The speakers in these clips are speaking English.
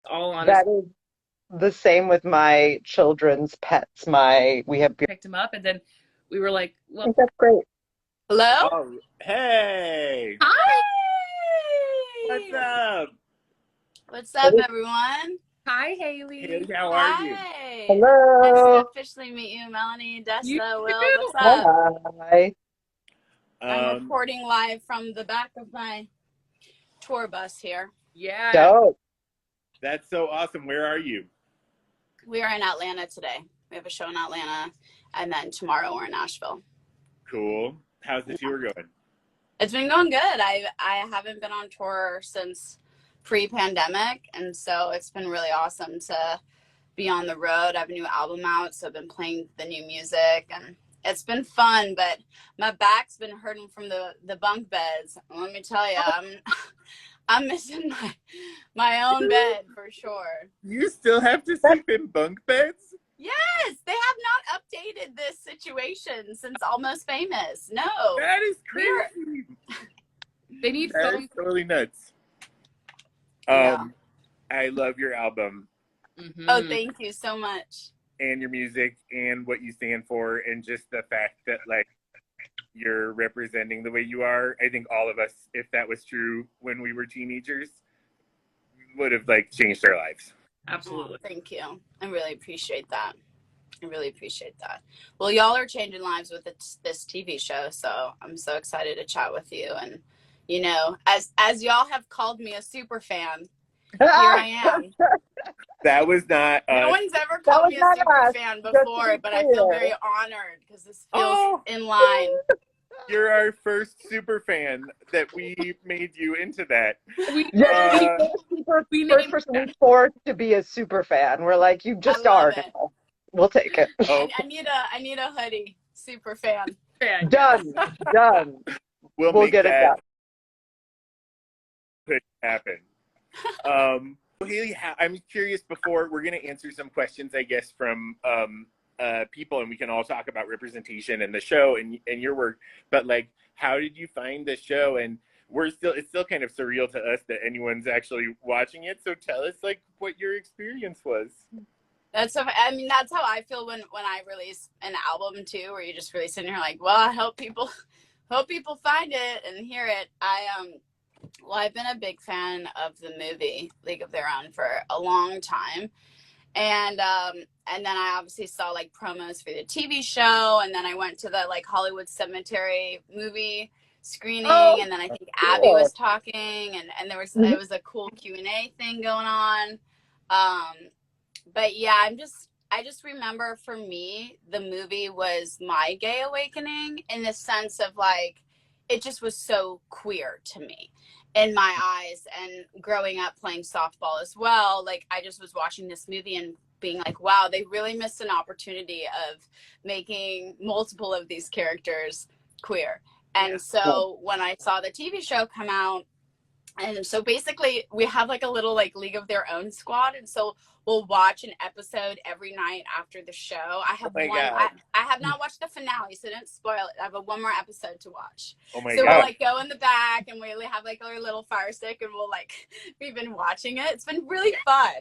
All honest. That is the same with my children's pets. We have, I Picked him up, and then we were like, well, think that's great. Hello? Oh, hey, what's Hi! up? What's up, everyone? hi, Haley. Haley, how are you? Hi. Nice to Hello. officially meet you, Melanie, You Dessa, Will. What's too. up? Hi. I'm Um, reporting live from the back of my tour bus here. Yeah. Dope. that's so awesome. Where are you? We are in Atlanta today. We have a show in Atlanta, and then tomorrow we're in Nashville. Cool. How's the Yeah. tour going? It's been going good. I haven't been on tour since pre-pandemic, and so it's been really awesome to be on the road. I have a new album out, so I've been playing the new music, and it's been fun. But my back's been hurting from the bunk beds. Let me tell you, I'm missing my own bed for sure. You still have to That's sleep in bunk beds? Yes, they have not updated this situation since Almost Famous. No, That is we're crazy. They need That is foam. totally nuts. yeah. Um, I love your album Oh, Hmm. thank you so much. and your music and what you stand for, and just the fact that like you're representing the way you are. I think all of us, if that was true when we were teenagers, would have like changed our lives. Oh, Absolutely. thank you. I really appreciate that. I really appreciate that. Well, y'all are changing lives with this TV show, so I'm so excited to chat with you. And as y'all have called me a super fan, here I that am. That was not No us. one's ever called was me a not super us. fan Just to before, be but I feel clear. very honored because this feels Oh, in line. you're our first super fan that we made you into that. We Yeah, you're the we Uh, we first named person we that. forced to be a super fan. We're like, you I just love are it. now. We'll take it. oh, I need a hoodie. Super fan. Fan, yes. Done. Done. we'll We'll make get it that done. could happen. Haley, I'm curious. Before we're going to answer some questions, I guess, from people, and we can all talk about representation and the show and your work. But like, how did you find the show? And it's still kind of surreal to us that anyone's actually watching it. So tell us like what your experience was. I mean, that's how I feel when I release an album too, where you just release it and you're like, well, I hope people find it and hear it. Well, I've been a big fan of the movie League of Their Own for a long time, and then I obviously saw like promos for the TV show, and then I went to the like Hollywood Cemetery movie screening, Oh, and then I think Abby cool. was talking, and Mhm. it was a cool Q&A thing going on. Um, but yeah, I just remember for me, the movie was my gay awakening in the sense of like, it just was so queer to me in my eyes. And growing up playing softball as well, like I just was watching this movie and being like, wow, they really missed an opportunity of making multiple of these characters queer. Yeah. And so when I saw the TV show come out, and so basically we have like a little like League of Their Own squad, and so we'll watch an episode every night after the show. Oh my god. I have not watched the finale, so don't spoil it. I have one more episode to watch. Oh my So we'll god. like go in the back and we have like our little fire stick, and we'll like we've been watching it. It's been really fun.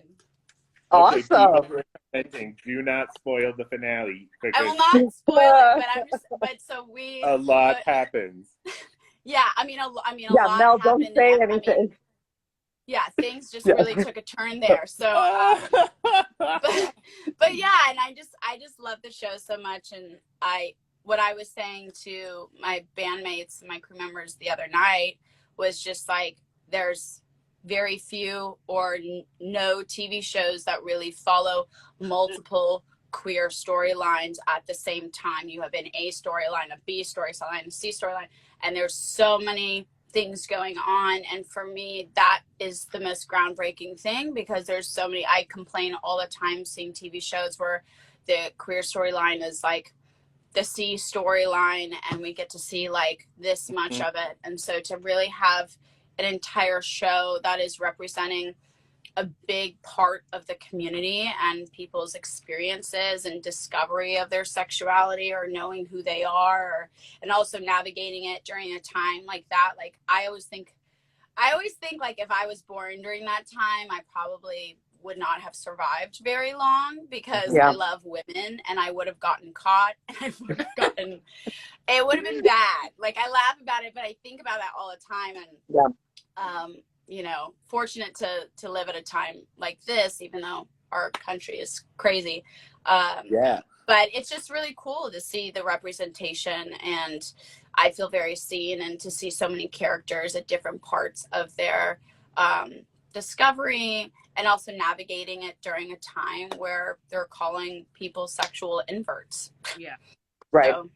Okay, people Awesome. who are commenting, do not spoil the finale I because will not spoil it, but a lot happens. yeah, I mean a Yeah, lot Mel, don't happened, and say I mean, anything. yeah, things just Yeah. really took a turn there. So but but yeah, and I just love the show so much. And I what I was saying to my bandmates, my crew members the other night was just like, there's very few or no TV shows that really follow multiple queer storylines at the same time. You have an A storyline, a B storyline, a C storyline, and there's so many things going on. And for me, that is the most groundbreaking thing, because there's so many. I complain all the time seeing TV shows where the queer storyline is like the C storyline, and we get to see like this much of it. And so to really have an entire show that is representing a big part of the community and people's experiences and discovery of their sexuality or knowing who they are, and also navigating it during a time like that. Like I always think like if I was born during that time, I probably would not have survived very long because Yeah. I love women and I would have gotten caught and I would have gotten, it would have been bad. Like I laugh about it, but I think about that all the time. And, you know, fortunate to live at a time like this, even though our country is crazy. But it's just really cool to see the representation, and I feel very seen, and to see so many characters at different parts of their discovery, and also navigating it during a time where they're calling people sexual inverts. Yeah. Right. So,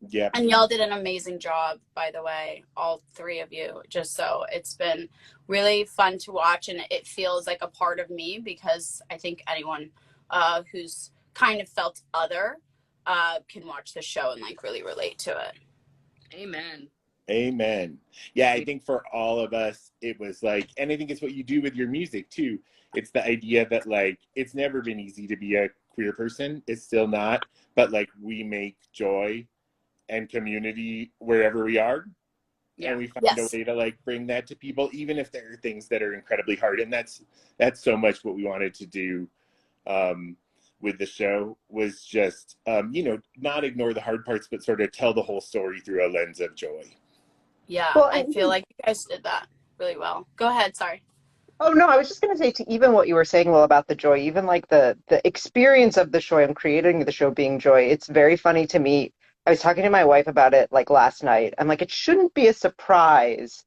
Yeah. and y'all did an amazing job, by the way, all three of you. Just so it's been really fun to watch, and it feels like a part of me, because I think anyone who's kind of felt other can watch the show and like really relate to it. Amen. Yeah, I think for all of us, it was like, and I think it's what you do with your music too. It's the idea that like, it's never been easy to be a queer person. It's still not, but like we make joy and community wherever we are. Yeah. And we find a way to like bring that to people, even if there are things that are incredibly hard. And that's so much what we wanted to do with the show, was just, you know, not ignore the hard parts, but sort of tell the whole story through a lens of joy. Yeah, Well, I feel like you guys did that really well. Go ahead, sorry. Oh no, I was just going to say, to even what you were saying, Will, about the joy, even like the experience of the show and creating the show being joy, it's very funny to me. I was talking to my wife about it like last night. I'm like, it shouldn't be a surprise,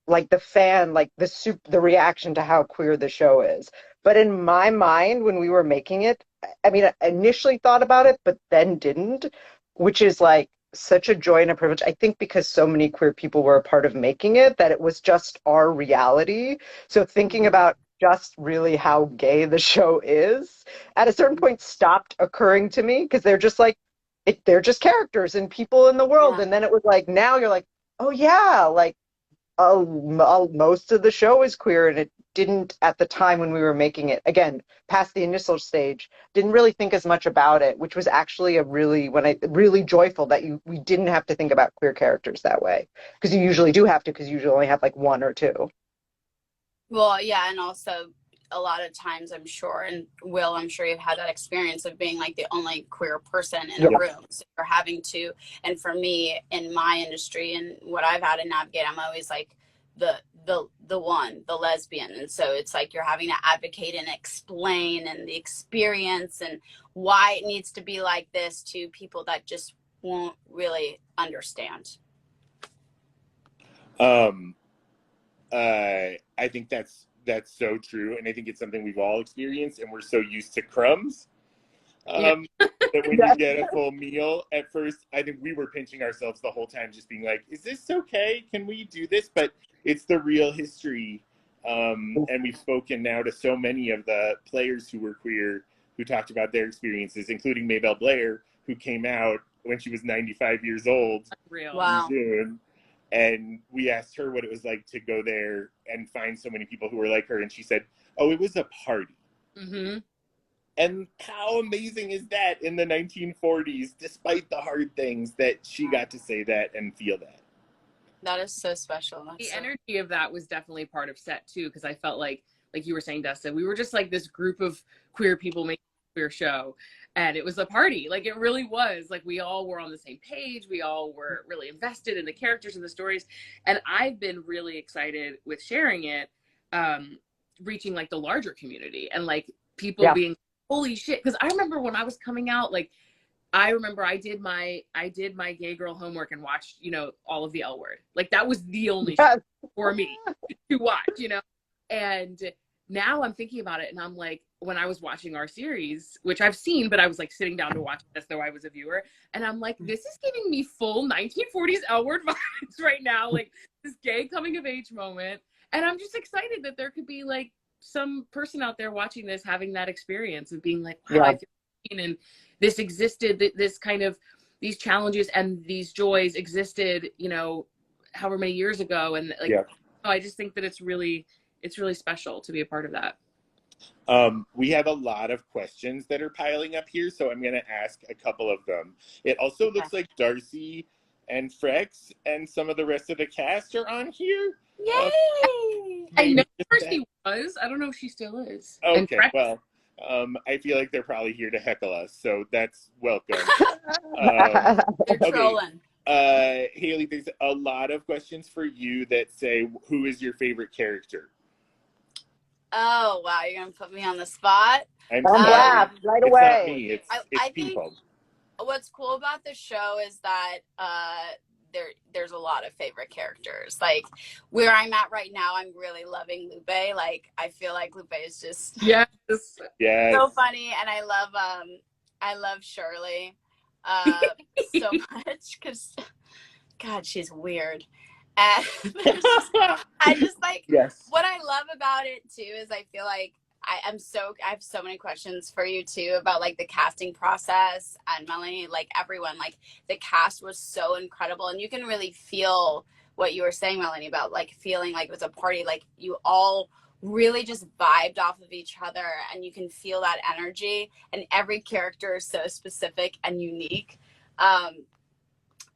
like the reaction to how queer the show is. But in my mind, when we were making it, I mean, I initially thought about it, but then didn't, which is like such a joy and a privilege. I think because so many queer people were a part of making it, that it was just our reality. So thinking about just really how gay the show is at a certain point stopped occurring to me, because they're just like, they're just characters and people in the world. Yeah. And then it was like, now you're like, oh yeah, like most of the show is queer, and it didn't at the time when we were making it. Again, past the initial stage, didn't really think as much about it, which was actually really joyful that we didn't have to think about queer characters that way, because you usually do have to, because you usually only have like one or two. Well, yeah, and also a lot of times I'm sure, and Will, I'm sure you've had that experience of being like the only queer person in a room. So you're having to, and for me in my industry and what I've had to navigate, I'm always like the lesbian. And so it's like you're having to advocate and explain and the experience and why it needs to be like this to people that just won't really understand. I think that's so true, and I think it's something we've all experienced, and we're so used to crumbs that when you get a full meal, at first I think we were pinching ourselves the whole time, just being like, is this okay, can we do this? But it's the real history, and we've spoken now to so many of the players who were queer, who talked about their experiences, including Maybelle Blair, who came out when she was 95 years old. Real. Wow. In June. And we asked her what it was like to go there and find so many people who were like her. And she said, oh, it was a party. Mm-hmm. And how amazing is that in the 1940s, despite the hard things, that she got to say that and feel that. That is so special. The energy of that was definitely part of set too, because I felt like you were saying, Dustin, we were just like this group of queer people making a queer show, and it was a party. Like it really was. Like we all were on the same page. We all were really invested in the characters and the stories, and I've been really excited with sharing it, reaching like the larger community and like people being holy shit. Because I remember when I was coming out, like I remember I did my gay girl homework and watched, you know, all of the L Word. Like that was the only show for me to watch, you know. And now I'm thinking about it and I'm like, when I was watching our series, which I've seen, but I was like sitting down to watch it as though I was a viewer, and I'm like, this is giving me full 1940s L Word vibes right now, like this gay coming of age moment. And I'm just excited that there could be like some person out there watching this having that experience of being like, wow, I feel seen, and this existed, this kind of, these challenges and these joys existed, you know, however many years ago. And like, I just think that it's really special to be a part of that. We have a lot of questions that are piling up here, so I'm going to ask a couple of them. It also looks like Darcy and Frex and some of the rest of the cast are on here. Yay! I know just where that. she was. I don't know if she still is. Okay, well, I feel like they're probably here to heckle us, so that's welcome. They're Okay. trolling. Hayley, there's a lot of questions for you that say, who is your favorite character? Oh wow, you're gonna put me on the spot. I'm On sorry. blast right It's not away. me. It's I think people. what's cool about the show is that there's a lot of favorite characters. Like where I'm at right now, I'm really loving Lupe. Like I feel like Lupe is just Yes. Yes. so funny, and I love Shirley so much because God, she's weird. And I just like Yes. what I love about it too is I feel like I have so many questions for you too about like the casting process and Melanie, like everyone, like the cast was so incredible, and you can really feel what you were saying, Melanie, about like feeling like it was a party, like you all really just vibed off of each other, and you can feel that energy, and every character is so specific and unique.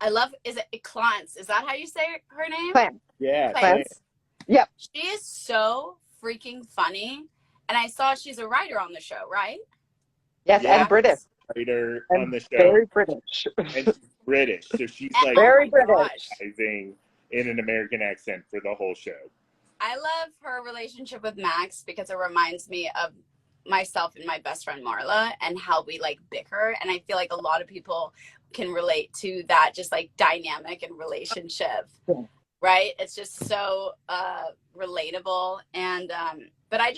I love, is it Clance? Is that how you say her name? Clance. Yeah. Clance. Yep. She is so freaking funny. And I saw she's a writer on the show, right? Yes, Yeah. and British. Writer And on the show. very British. And she's British, so she's And like Very oh my British. gosh. in an American accent for the whole show. I love her relationship with Max because it reminds me of myself and my best friend Marla and how we like bicker. And I feel like a lot of people can relate to that, just like dynamic and relationship. Yeah. Right? It's just so relatable. And but I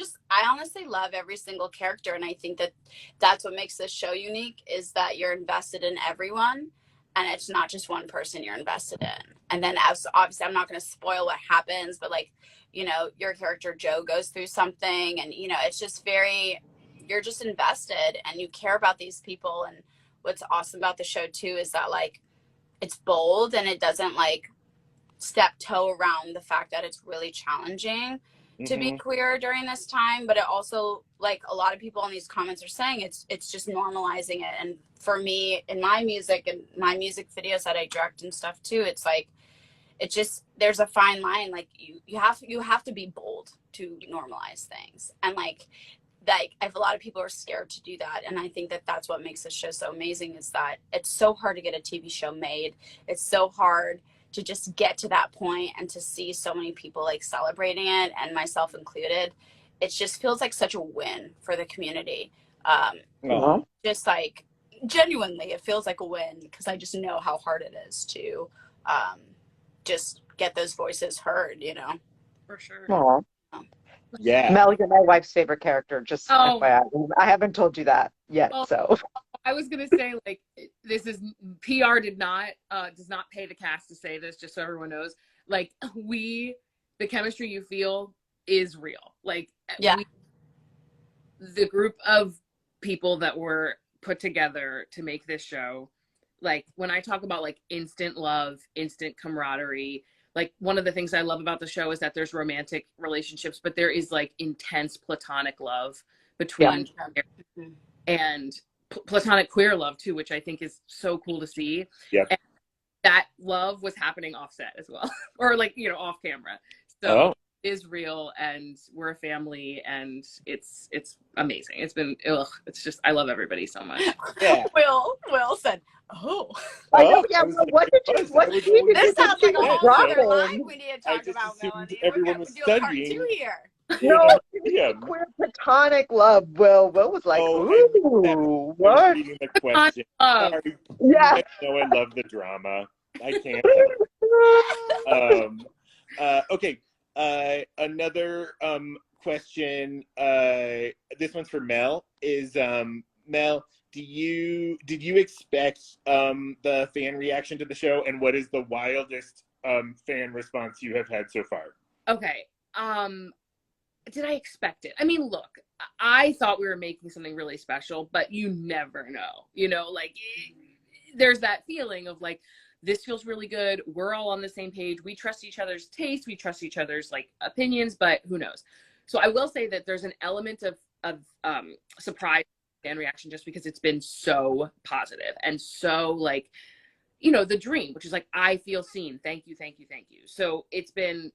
honestly love every single character, and I think that that's what makes this show unique, is that you're invested in everyone, and it's not just one person you're invested in. And then as obviously I'm not going to spoil what happens, but like, you know, your character Joe goes through something, and you know, it's just you're just invested and you care about these people. And what's awesome about the show too is that like it's bold, and it doesn't like step toe around the fact that it's really challenging to be queer during this time, but it also, like a lot of people in these comments are saying, it's just normalizing it. And for me, in my music and my music videos that I direct and stuff too, it's like it just, there's a fine line. Like you have to be bold to normalize things, and like if a lot of people are scared to do that. And I think that that's what makes this show so amazing, is that it's so hard to get a TV show made. It's so hard to just get to that point and to see so many people like celebrating it, and myself included. It just feels like such a win for the community. Just like genuinely, it feels like a win, because I just know how hard it is to just get those voices heard, you know? For sure. Aww. Yeah. Mel, you're my wife's favorite character, just Oh. FYI. I haven't told you that yet, so. I was gonna say, like, this is PR does not pay the cast to say this, just so everyone knows. Like, the chemistry you feel is real. Like, yeah, the group of people that were put together to make this show, like when I talk about like instant love, instant camaraderie, like one of the things I love about the show is that there's romantic relationships, but there is like intense platonic love between and platonic queer love too, which I think is so cool to see. Yeah. And that love was happening offset as well, or like, you know, off camera. So it is real, and we're a family, and it's amazing. It's been, it's just, I love everybody so much. Yeah. Will said, "Oh, I know. Yeah. Well, what did you? This sounds like a whole other life we need to talk just about, assumed Melanie. everyone We're was gonna do a part studying. 2 here." No, queer platonic love. Will was like, ooh, what? Reading the question. Sorry. Yeah. No, I love the drama. I can't. Okay. Another question. This one's for Mel. Is Mel? Did you expect the fan reaction to the show, and what is the wildest fan response you have had so far? Okay. Did I expect it? I mean, look, I thought we were making something really special, but you never know. You know, like there's that feeling of like, this feels really good. We're all on the same page. We trust each other's taste. We trust each other's like opinions, but who knows? So I will say that there's an element of surprise fan reaction, just because it's been so positive and so like, you know, the dream, which is like, I feel seen. Thank you, thank you, thank you. So it's been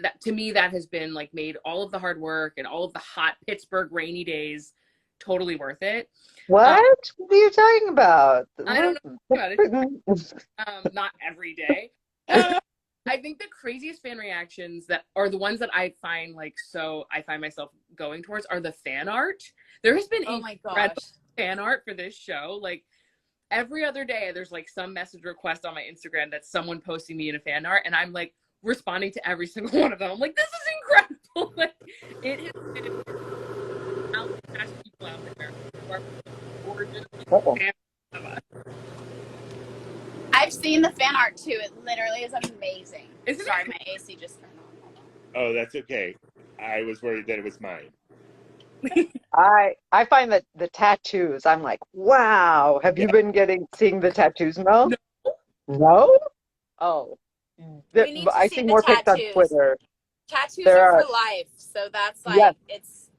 that to me, that has been like made all of the hard work and all of the hot Pittsburgh rainy days totally worth it. What? What are you talking about? I don't know about it. Not every day. I think the craziest fan reactions that are the ones that I find like, so I find myself going towards are the fan art. There has been incredible fan art for this show. Like every other day, there's like some message request on my Instagram that's someone posting me in a fan art, and I'm like responding to every single one of them. I'm like, this is incredible. Like it has been fantastic people out there who are gorgeous fans of us. I've seen the fan art too. It literally is amazing. Isn't Sorry, it? my AC just turned on. Oh, that's okay. I was worried that it was mine. I find that the tattoos, I'm like, wow. Have you been seeing the tattoos, Mel? No. No? Oh. We need to I see see the more pics on tattoos. Twitter. Tattoos There are are- for life, so that's like Yes. it's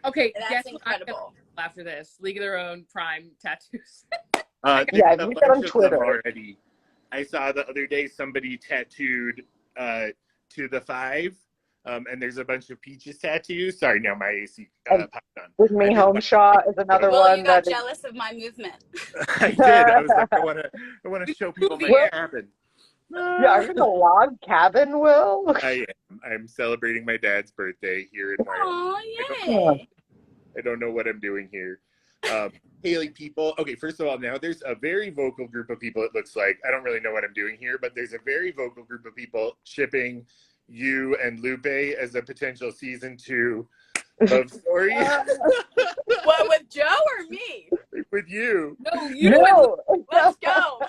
Okay, that's guess what I'm incredible. gonna after this. League of Their Own Prime tattoos. Yeah, There's a you bunch get on of Twitter. them already. I saw the other day somebody tattooed to the 5, and there's a bunch of peaches tattoos. Sorry, now my AC popped on. With Me Home Shot is another Well, one you got that jealous of my movement. I did. I was like, I want to show people my Well- cabin. Yeah, are you in a log cabin, Will? I am. I'm celebrating my dad's birthday here in Wyoming. Oh, yay. I don't know what I'm doing here. Hayley, people. Okay, first of all, now there's a very vocal group of people, it looks like. I don't really know what I'm doing here, but there's a very vocal group of people shipping you and Lupe as a potential season 2 love story. What, with Joe or me? With you. No, you No. Let's go.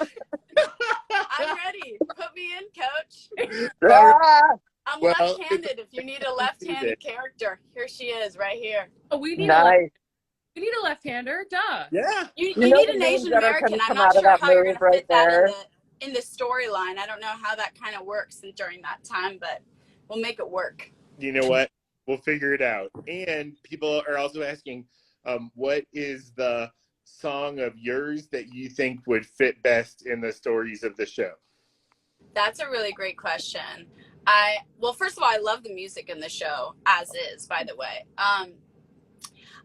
I'm ready. Put me in, coach. Ah, I'm Well, left-handed. If you need a left-handed character, here she is, right here. Oh, we need nice. we need a left-hander. Duh. Yeah. You know need the an names Asian that are American. gonna I'm come not out of sure that how you're move going to right fit that there. in the storyline. I don't know how that kind of works during that time, but we'll make it work. You know what? We'll figure it out. And people are also asking, what is the song of yours that you think would fit best in the stories of the show? That's a really great question. Well, first of all, I love the music in the show, as is, by the way.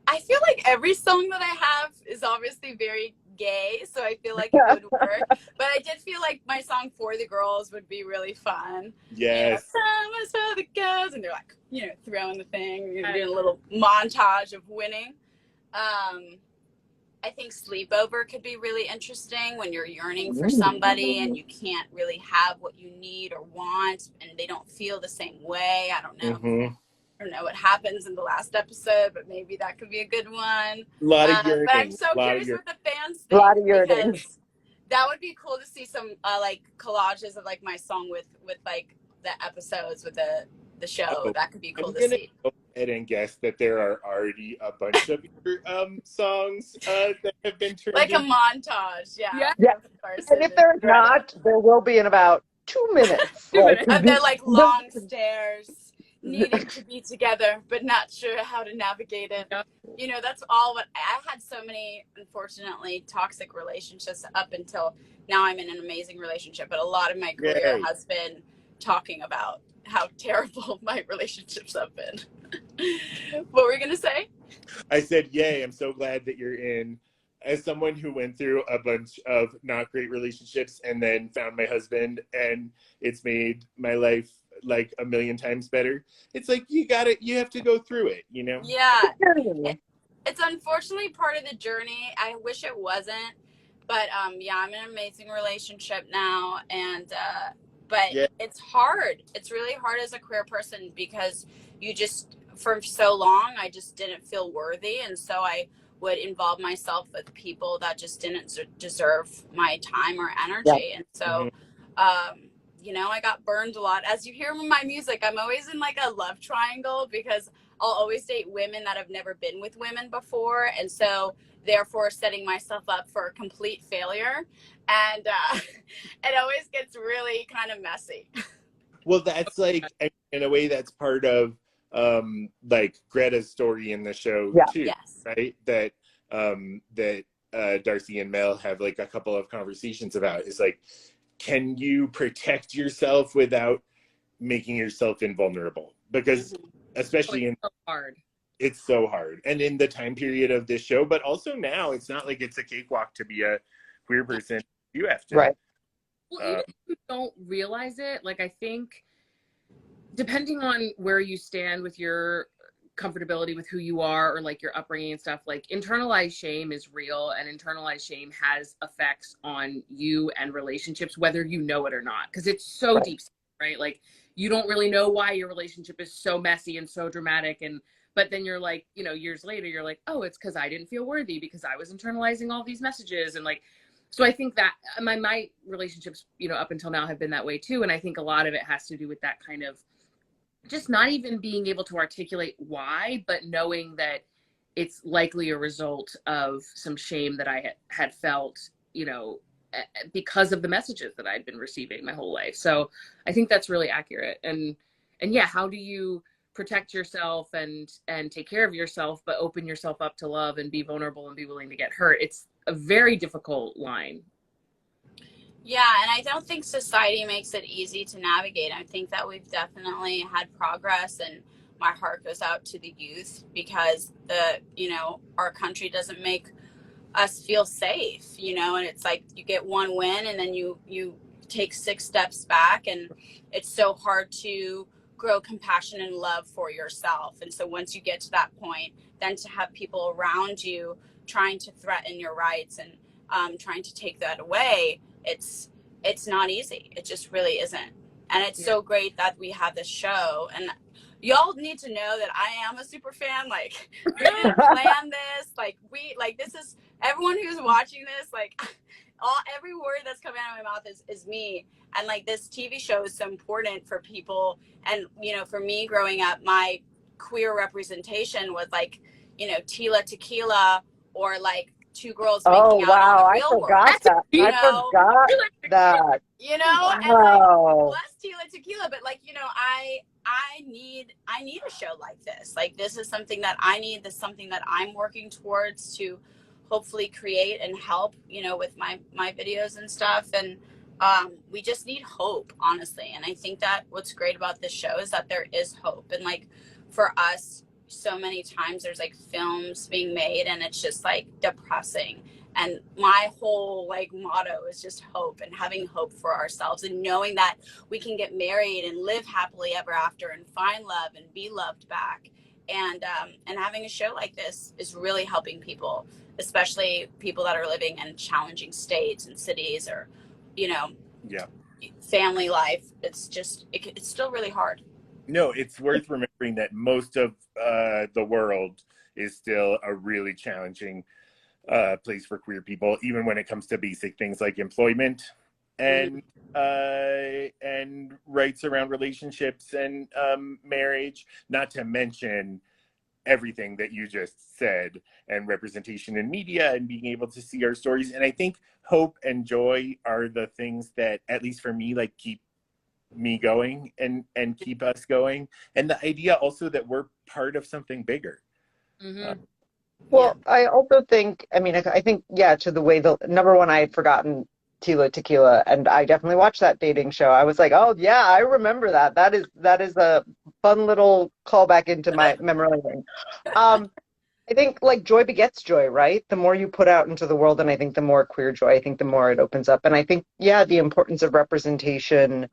I feel like every song that I have is obviously very gay, so I feel like it would work. But I did feel like my song For the Girls would be really fun. Yes. Some is for the girls, and they're like, throwing the thing, doing a little montage of winning. I think Sleepover could be really interesting when you're yearning for somebody and you can't really have what you need or want, and they don't feel the same way. I don't know. Mm-hmm. I don't know what happens in the last episode, but maybe that could be a good one. A lot of yearning. But I'm so curious what the fans think. A lot of yearning. Because that would be cool to see some like collages of like my song with like the episodes with the show. Oh, that could be cool I'm to gonna see. go ahead and guess that there are already a bunch of your songs that have been turned Like a into- montage, yeah. Yeah. Of course, And if there's not, there will be in about 2 minutes. 2 minutes. And they're like long stairs, needing to be together, but not sure how to navigate it. Yep. That's all what I had so many, unfortunately, toxic relationships up until now. I'm in an amazing relationship, but a lot of my career Yay. has been talking about how terrible my relationships have been. What were you going to say? I said, yay, I'm so glad that you're in. As someone who went through a bunch of not great relationships and then found my husband, and it's made my life like a million times better. It's like you have to go through it, Yeah. It's unfortunately part of the journey. I wish it wasn't, but I'm in an amazing relationship now, and but it's hard. It's really hard as a queer person because you just, for so long, I just didn't feel worthy, and so I would involve myself with people that just didn't deserve my time or energy, and so I got burned a lot. As you hear from my music, I'm always in like a love triangle because I'll always date women that have never been with women before. And so therefore setting myself up for a complete failure. And it always gets really kind of messy. Well, that's like, in a way, that's part of like Greta's story in the show too, Yes. right? That Darcy and Mel have like a couple of conversations about is like, can you protect yourself without making yourself invulnerable, because especially it's so hard. It's so hard. And in the time period of this show, but also now, it's not like it's a cakewalk to be a queer person. You have to. Right. Well, even if you don't realize it, like, I think depending on where you stand with your comfortability with who you are, or like your upbringing and stuff, like internalized shame is real, and internalized shame has effects on you and relationships, whether you know it or not, because it's so Right. deep, right? Like, you don't really know why your relationship is so messy and so dramatic, and but then you're like, you know, years later you're like, oh, it's because I didn't feel worthy because I was internalizing all these messages. And like, so I think that my relationships, you know, up until now have been that way too, and I think a lot of it has to do with that kind of just not even being able to articulate why, but knowing that it's likely a result of some shame that I had felt, you know, because of the messages that I'd been receiving my whole life. So I think that's really accurate. And yeah, how do you protect yourself and take care of yourself, but open yourself up to love and be vulnerable and be willing to get hurt? It's a very difficult line. Yeah, and I don't think society makes it easy to navigate. I think that we've definitely had progress, and my heart goes out to the youth, because our country doesn't make us feel safe, and it's like you get one win and then you take 6 steps back, and it's so hard to grow compassion and love for yourself. And so once you get to that point, then to have people around you trying to threaten your rights and trying to take that away, it's not easy. It just really isn't. And it's so great that we have this show, and y'all need to know that I am a super fan. Like, we didn't plan this. Like this is everyone who's watching this, like every word that's coming out of my mouth is me. And like, this TV show is so important for people. And, for me growing up, my queer representation was like, Tila Tequila, or like Two Girls Making Out on the Real World. I forgot that. And like, bless Tila Tequila, but like, I need a show like this. Like, this is something that I need. This is something that I'm working towards to hopefully create and help, with my videos and stuff. And we just need hope, honestly. And I think that what's great about this show is that there is hope. And like, for us, so many times there's like films being made and it's just like depressing. And my whole like motto is just hope, and having hope for ourselves, and knowing that we can get married and live happily ever after and find love and be loved back. And having a show like this is really helping people, especially people that are living in challenging states and cities, or, family life. It's just, it's still really hard. No, it's worth remembering that most of the world is still a really challenging place for queer people, even when it comes to basic things like employment and rights around relationships and marriage, not to mention everything that you just said, and representation in media and being able to see our stories. And I think hope and joy are the things that, at least for me, like keep me going and keep us going. And the idea also that we're part of something bigger. Well, I also think, I think, to the way number one, I had forgotten Tila Tequila, and I definitely watched that dating show. I was like, oh yeah, I remember that. That is a fun little callback into my memory lane. I think like joy begets joy, right? The more you put out into the world, and I think the more queer joy, I think the more it opens up. And I think, the importance of representation,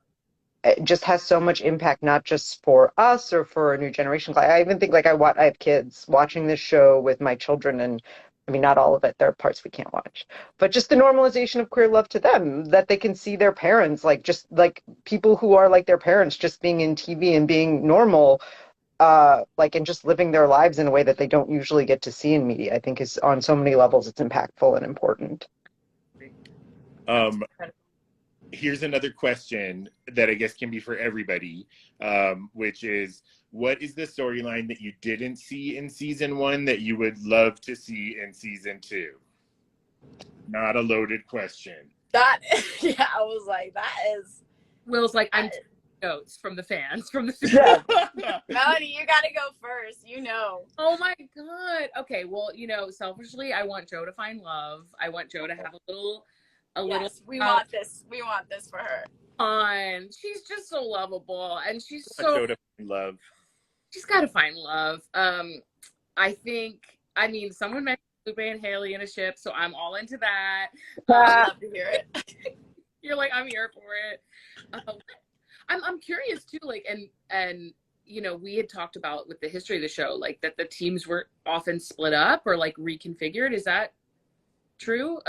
it just has so much impact, not just for us or for a new generation. I even think like I have kids watching this show with my children, and not all of it. There are parts we can't watch, but just the normalization of queer love to them, that they can see their parents, like just like people who are like their parents, just being in TV and being normal, and just living their lives in a way that they don't usually get to see in media. I think is on so many levels, it's impactful and important. Here's another question that I guess can be for everybody, which is, what is the storyline that you didn't see in season 1 that you would love to see in season 2? Not a loaded question. I was like, that is... Will's like, I'm notes from the fans. Melanie, you gotta go first, Oh my God. Okay, well, selfishly, I want Joe to find love. I want Joe to have a little a little. Yes, we want this. We want this for her. On. She's just so lovable, and she's A so. show to find love. She's got to find love. I think. I mean, someone mentioned Lupe and Hayley in a ship, so I'm all into that. I'd love to hear it. You're like, I'm here for it. I'm curious too, like, and you know, we had talked about with the history of the show, like that the teams were often split up or like reconfigured. Is that true?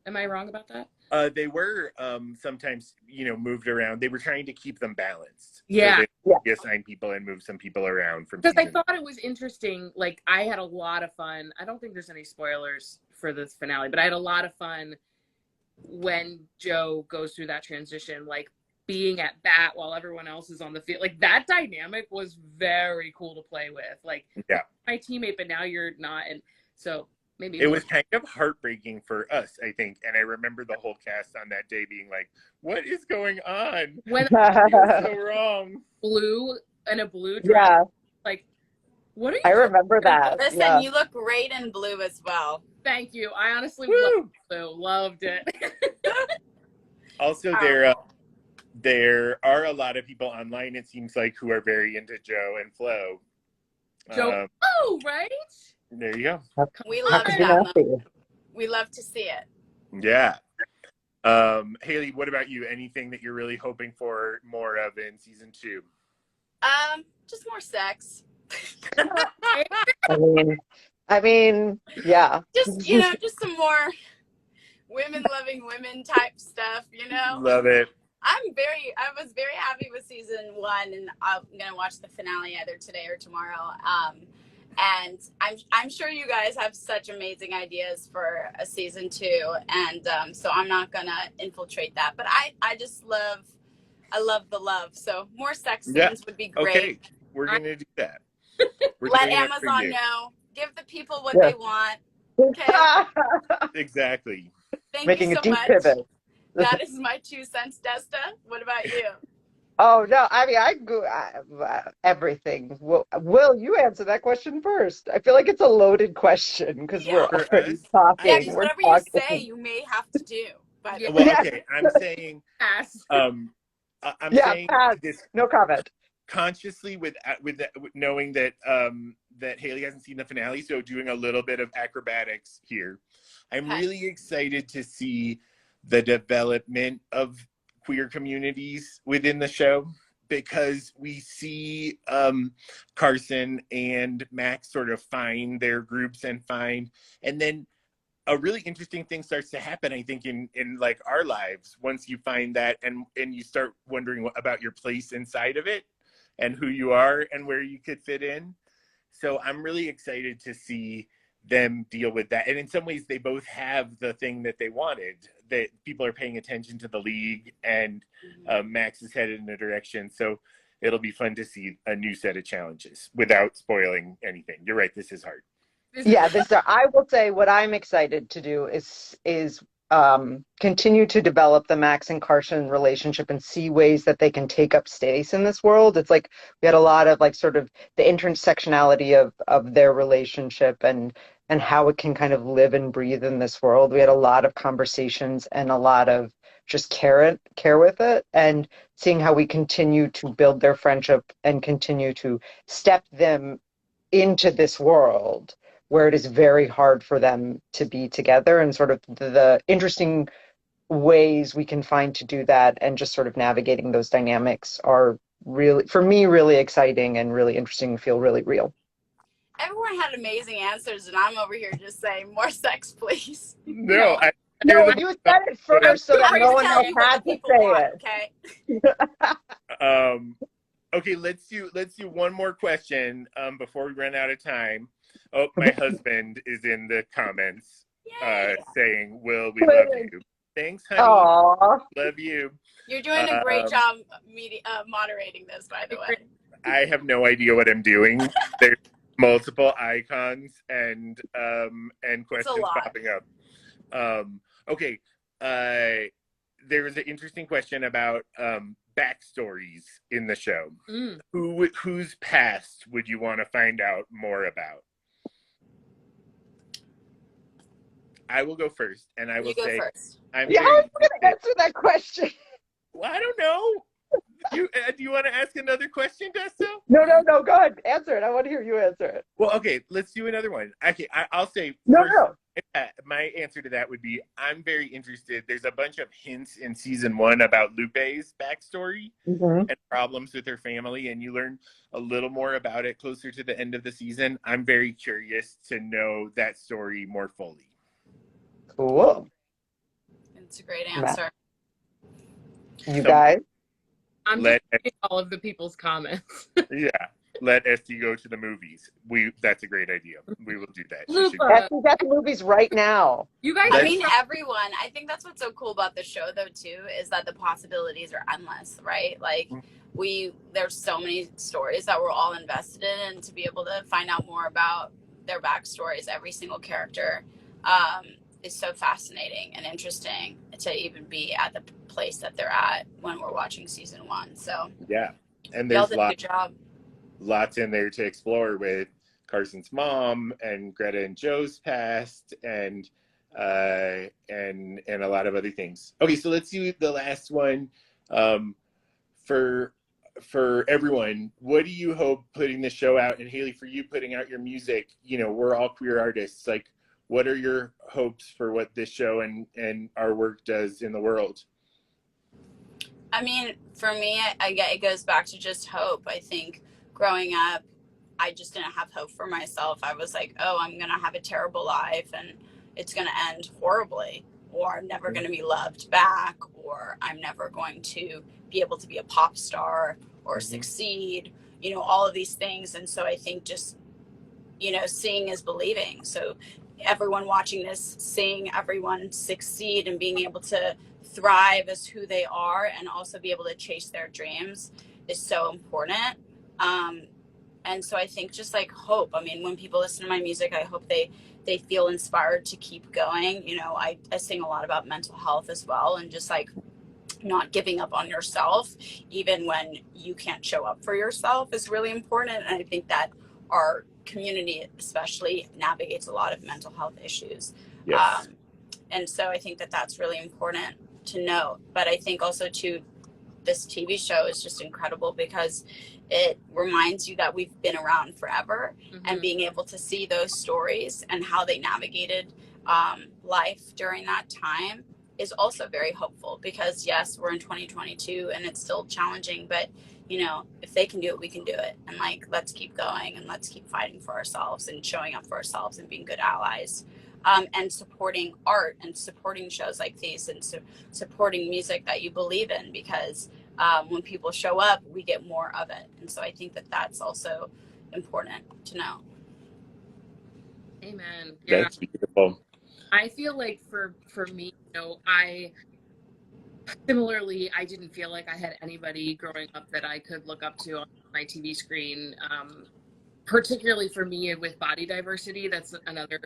Am I wrong about that? They were sometimes, you know, moved around. They were trying to keep them balanced. Yeah. So they assign people and move some people around from. Because I thought it was interesting. Like, I had a lot of fun. I don't think there's any spoilers for this finale, but I had a lot of fun when Joe goes through that transition, like being at bat while everyone else is on the field. Like, that dynamic was very cool to play with. Like, yeah, my teammate, but now you're not. And so maybe it was kind of heartbreaking for us, I think. And I remember the whole cast on that day being like, "What is going on? when You're so wrong." blue and a blue dress. Yeah, Like, what are you? I remember that. Listen, Yeah. you look great in blue as well. Thank you. I honestly Woo! loved it. Also, there are a lot of people online, it seems like, who are very into Joe and Flo. Joe, right? There you go. We How love could you that. not be? We love to see it. Yeah. Hayley, what about you? Anything that you're really hoping for more of in season 2? Just more sex. I mean, yeah. Just just some more women loving women type stuff, you know? Love it. I was very happy with season 1, and I'm gonna watch the finale either today or tomorrow. And I'm sure you guys have such amazing ideas for a season 2, and so I'm not gonna infiltrate that. But I just love the love. So more sex scenes would be great. Okay, we're gonna do that. Let Amazon know. Give the people what they want. Okay. Exactly. Thank Making you a so deep much. pivot. That is my 2 cents, Desta. What about you? Oh no! I mean, I go everything. Will you answer that question first? I feel like it's a loaded question because we're For already us, talking. Yeah, because We're whatever talking. you say, you may have to do. But Yeah. Well, okay, I'm saying, Pass. I'm Yeah, saying pass. this No comment. consciously with knowing that that Hayley hasn't seen the finale, so doing a little bit of acrobatics here. I'm really excited to see the development of queer communities within the show, because we see Carson and Max sort of find their groups and then a really interesting thing starts to happen, I think, in like our lives once you find that and you start wondering about your place inside of it and who you are and where you could fit in. So I'm really excited to see them deal with that. And in some ways, they both have the thing that they wanted, that people are paying attention to the league, and Max is headed in a direction. So it'll be fun to see a new set of challenges without spoiling anything. You're right, this is hard. Yeah, I will say what I'm excited to do is continue to develop the Max and Carson relationship and see ways that they can take up space in this world. It's like we had a lot of like sort of the intersectionality of their relationship and how it can kind of live and breathe in this world. We had a lot of conversations and a lot of just care with it, and seeing how we continue to build their friendship and continue to step them into this world where it is very hard for them to be together, and sort of the interesting ways we can find to do that, and just sort of navigating those dynamics are really, for me, really exciting and really interesting and feel really real. everyone had amazing answers, and I'm over here just saying more sex, please. No, You said it first so that no one else had to say it. Okay. Okay, let's do one more question before we run out of time. Oh, my husband is in the comments saying, "Will, we love you." Thanks, honey. Aww. Love you. You're doing a great job moderating this, by the way. I have no idea what I'm doing. There's multiple icons and questions popping up. Okay. There was an interesting question about backstories in the show. Whose past would you want to find out more about? I will go first, and I will You go say, first. I'm Yeah, very I'm gonna answer that question. Well, I don't know. Do you want to ask another question, Dessa? No. Go ahead. Answer it. I want to hear you answer it. Well, okay, let's do another one. Okay, I'll say No, first. no. My answer to that would be I'm very interested. There's a bunch of hints in season 1 about Lupe's backstory and problems with her family, and you learn a little more about it closer to the end of the season. I'm very curious to know that story more fully. Cool. It's a great answer. You guys? I'm just reading all of the people's comments. Yeah. Let Esty go to the movies. That's a great idea. We will do that. Esty got the movies right now. You guys, I mean, everyone. I think that's what's so cool about the show, though, too, is that the possibilities are endless, right? Like, there's so many stories that we're all invested in, and to be able to find out more about their backstories, every single character, is so fascinating and interesting to even be at the place that they're at when we're watching season 1. So yeah, and y'all there's did a good job. Lots in there to explore with Carson's mom and Greta and Joe's past and a lot of other things. Okay, so let's do the last one. For everyone, what do you hope putting the show out, and Hayley, for you putting out your music, we're all queer artists, like what are your hopes for what this show and our work does in the world? I mean, for me, it goes back to just hope. I think growing up, I just didn't have hope for myself. I was like, oh, I'm going to have a terrible life and it's going to end horribly, or I'm never going to be loved back, or I'm never going to be able to be a pop star or succeed, all of these things. And so I think just, seeing is believing. So everyone watching this, seeing everyone succeed and being able to thrive as who they are and also be able to chase their dreams is so important. And so I think just like hope. I mean, when people listen to my music, I hope they feel inspired to keep going. I sing a lot about mental health as well, and just like not giving up on yourself, even when you can't show up for yourself, is really important. And I think that our community especially navigates a lot of mental health issues. Yes. And so I think that that's really important to know. But I think also too, this TV show is just incredible because it reminds you that we've been around forever, and being able to see those stories and how they navigated life during that time is also very hopeful, because yes, we're in 2022 and it's still challenging, but if they can do it, we can do it. And like, let's keep going and let's keep fighting for ourselves and showing up for ourselves and being good allies. And supporting art and supporting shows like these, and supporting music that you believe in, because when people show up, we get more of it. And so I think that that's also important to know. Amen. Yeah. That's beautiful. I feel like for me, I didn't feel like I had anybody growing up that I could look up to on my TV screen. Particularly for me with body diversity, that's another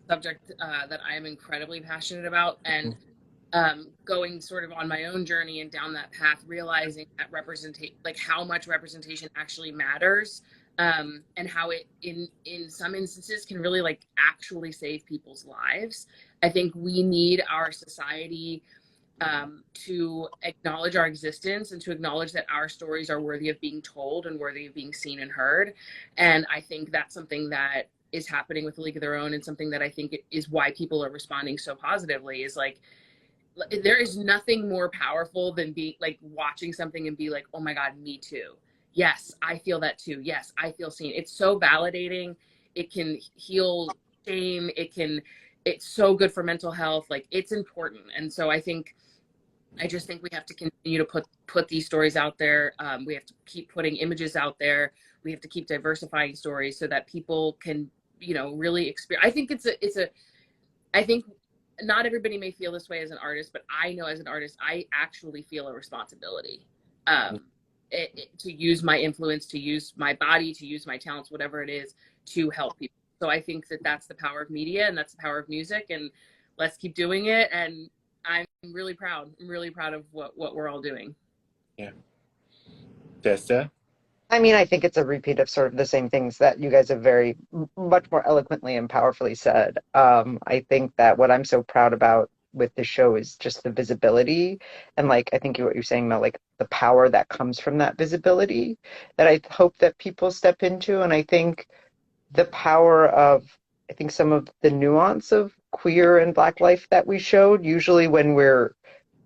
subject that I am incredibly passionate about, and going sort of on my own journey and down that path, realizing that how much representation actually matters, and how it in some instances can really actually save people's lives. I think we need our society to acknowledge our existence and to acknowledge that our stories are worthy of being told and worthy of being seen and heard. And I think that's something that is happening with A League of Their Own, and something that I think is why people are responding so positively, is there is nothing more powerful than watching something and be like, oh my God, me too. Yes, I feel that too. Yes, I feel seen. It's so validating. It can heal shame. It's so good for mental health. It's important. And so I just think we have to continue to put these stories out there. We have to keep putting images out there. We have to keep diversifying stories so that people can, really experience. I think I think not everybody may feel this way as an artist, but I know as an artist, I actually feel a responsibility to use my influence, to use my body, to use my talents, whatever it is, to help people. So I think that that's the power of media, and that's the power of music, and let's keep doing it. And I'm really proud. I'm really proud of what we're all doing. Yeah. Tessa? I mean, I think it's a repeat of sort of the same things that you guys have very much more eloquently and powerfully said. I think that what I'm so proud about with the show is just the visibility and like I think what you're saying about like the power that comes from that visibility that I hope that people step into. And I think the power of I think some of the nuance of queer and black life that we showed, usually when we're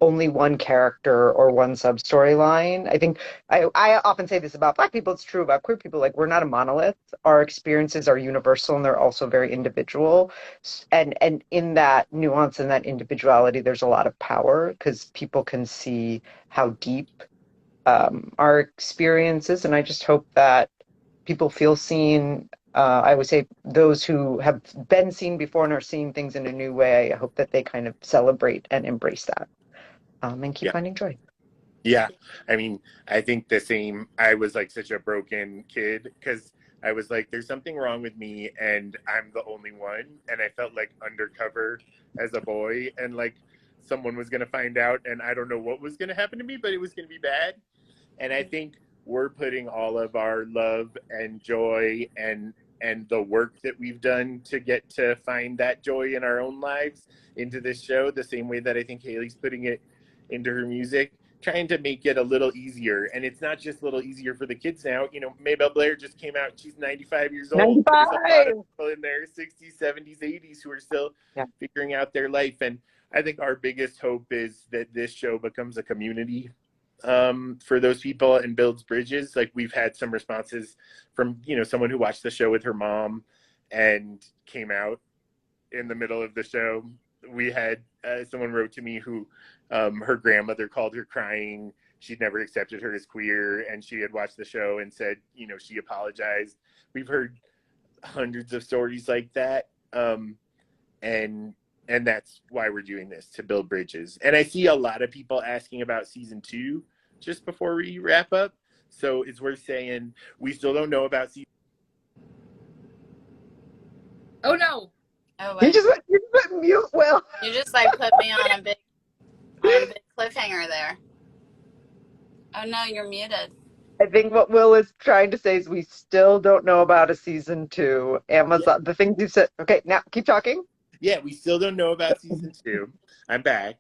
only one character or one sub storyline. I think I often say this about black people, it's true about queer people, like we're not a monolith. Our experiences are universal and they're also very individual. And in that nuance and that individuality, there's a lot of power because people can see how deep our experiences. And I just hope that people feel seen. I would say those who have been seen before and are seeing things in a new way, I hope that they kind of celebrate and embrace that and keep Yeah. finding joy. Yeah. I mean, I think the same. I was like such a broken kid because I was like, there's something wrong with me and I'm the only one. And I felt like undercover as a boy and like someone was going to find out and I don't know what was going to happen to me, but it was going to be bad. And I think we're putting all of our love and joy and the work that we've done to get to find that joy in our own lives into this show, the same way that I think Hayley's putting it into her music, trying to make it a little easier. And it's not just a little easier for the kids now. You know, Maybelle Blair just came out. She's 95 years old. There's a lot 95. of people in their 60s, 70s, 80s who are still Yeah. figuring out their life. And I think our biggest hope is that this show becomes a community for those people and builds bridges. Like we've had some responses from, you know, someone who watched the show with her mom and came out in the middle of the show. We had someone wrote to me who her grandmother called her crying. She'd never accepted her as queer and she had watched the show and said, you know, she apologized. We've heard hundreds of stories like that. And that's why we're doing this, to build bridges. And I see a lot of people asking about season 2 just before we wrap up. So it's worth saying we still don't know about season. Oh no. Oh You wait. just went mute, Will. You just like put me on a big cliffhanger there. Oh no, you're muted. I think what Will is trying to say is we still don't know about a season 2. Amazon, the things you said. Okay, now keep talking. Yeah, we still don't know about season 2. I'm back.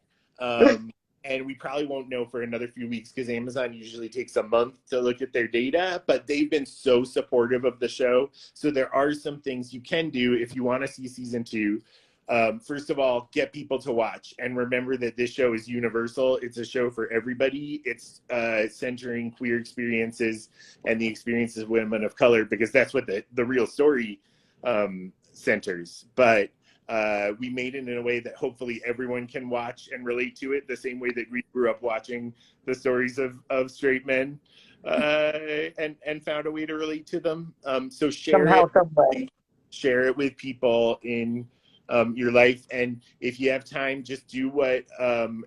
And we probably won't know for another few weeks because Amazon usually takes a month to look at their data, but they've been so supportive of the show. So there are some things you can do if you want to see season 2. First of all, get people to watch and remember that this show is universal. It's a show for everybody. It's centering queer experiences and the experiences of women of color because that's what the real story centers. But we made it in a way that hopefully everyone can watch and relate to it the same way that we grew up watching the stories of straight men and found a way to relate to them. So Somehow, some way. share it with people in your life. And if you have time, just do what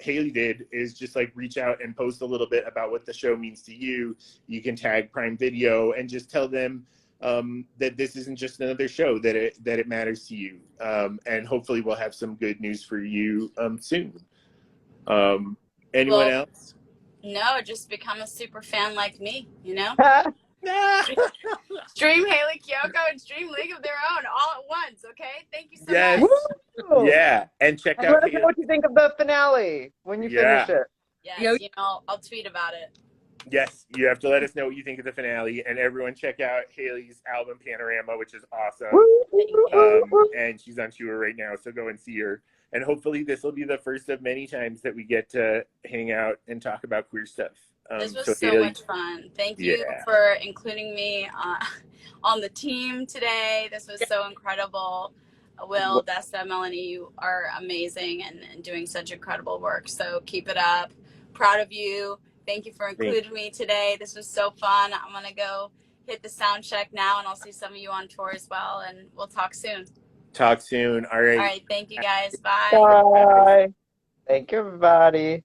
Hayley did, is just like reach out and post a little bit about what the show means to you. You can tag Prime Video and just tell them that this isn't just another show, that it matters to you. And hopefully we'll have some good news for you soon. Anyone else? No, just become a super fan like me, you know? Stream Hayley Kiyoko and stream League of Their Own all at once, okay? Thank you so much. Woo! Yeah, and check And out let us know what you think of the finale when you finish it. Yes, you know, I'll tweet about it. Yes, you have to let us know what you think of the finale, and everyone check out Hayley's album Panorama, which is awesome. And she's on tour right now, so go and see her. And hopefully this will be the first of many times that we get to hang out and talk about queer stuff. This was so much fun. Thank you for including me on the team today. This was so incredible. Will, Desta, Melanie, you are amazing and doing such incredible work. So keep it up. Proud of you. Thank you for including me today. This was so fun. I'm going to go hit the sound check now, and I'll see some of you on tour as well, and we'll talk soon. Talk soon. All right. All right. Thank you, guys. Bye. Bye. Thank you, everybody.